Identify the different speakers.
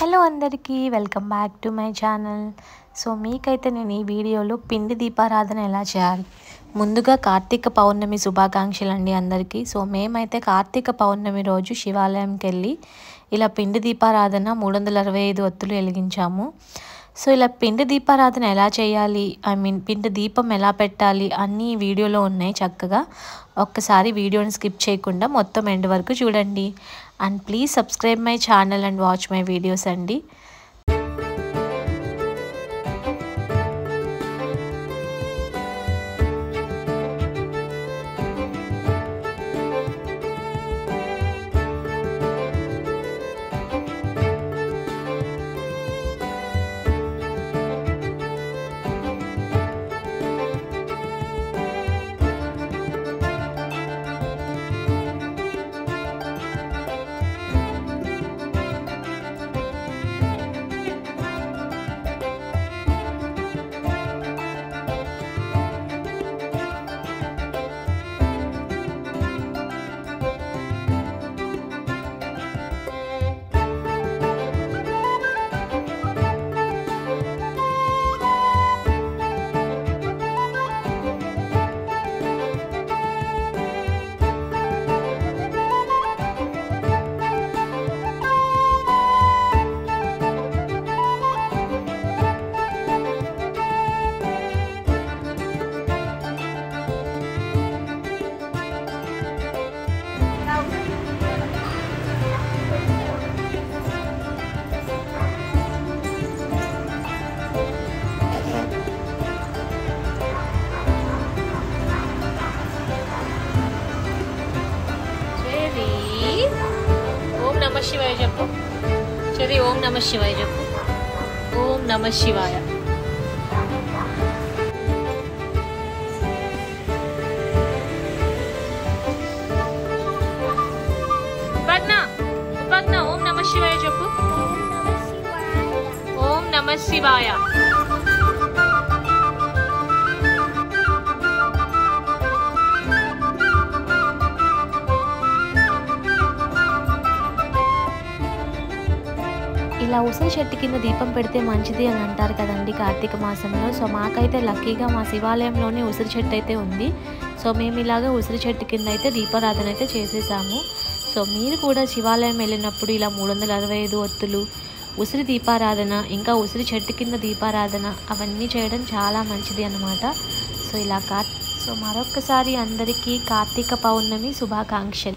Speaker 1: Hello అందరికీ welcome back to my channel. So మీకైతే నేను ఈ వీడియోలో పిండి దీపారాధన ఎలా చేయాలి, ముందుగా కార్తీక పౌర్ణమి శుభాకాంక్షలు అండి అందరికీ. సో మేమైతే కార్తీక పౌర్ణమి రోజు శివాలయంకి వెళ్ళి ఇలా పిండి దీపారాధన 365 ఒత్తులు వెలిగించాము. సో ఇలా పిండి దీపారాధన ఎలా చేయాలి, పిండి దీపం ఎలా పెట్టాలి అన్నీ వీడియోలో ఉన్నాయి. చక్కగా ఒక్కసారి వీడియోని స్కిప్ చేయకుండా మొత్తం ఎండ్ వరకు చూడండి. And please subscribe my channel and watch my videos అండి. నమ శివాయ చెప్పు చది. ఓం నమ శివాయ చెప్పు. ఓం నమ శివాయ. ఉపజ్ఞ ఓం నమ శివాయ చెప్పు. ఓం నమ శివాయ. ఇలా ఉసిరి చెట్టు కింద దీపం పెడితే మంచిది అని అంటారు కదండి కార్తీక మాసంలో. సో మాకైతే లక్కీగా మా శివాలయంలోనే ఉసిరి చెట్టు అయితే ఉంది. సో మేము ఇలాగ ఉసిరి చెట్టు కింద అయితే దీపారాధన అయితే చేసేసాము. సో మీరు కూడా శివాలయం వెళ్ళినప్పుడు ఇలా 365 ఒత్తులు, ఉసిరి దీపారాధన, ఇంకా ఉసిరి చెట్టు కింద దీపారాధన అవన్నీ చేయడం చాలా మంచిది అన్నమాట. సో ఇలా మరొక్కసారి అందరికీ కార్తీక పౌర్ణమి శుభాకాంక్షలు.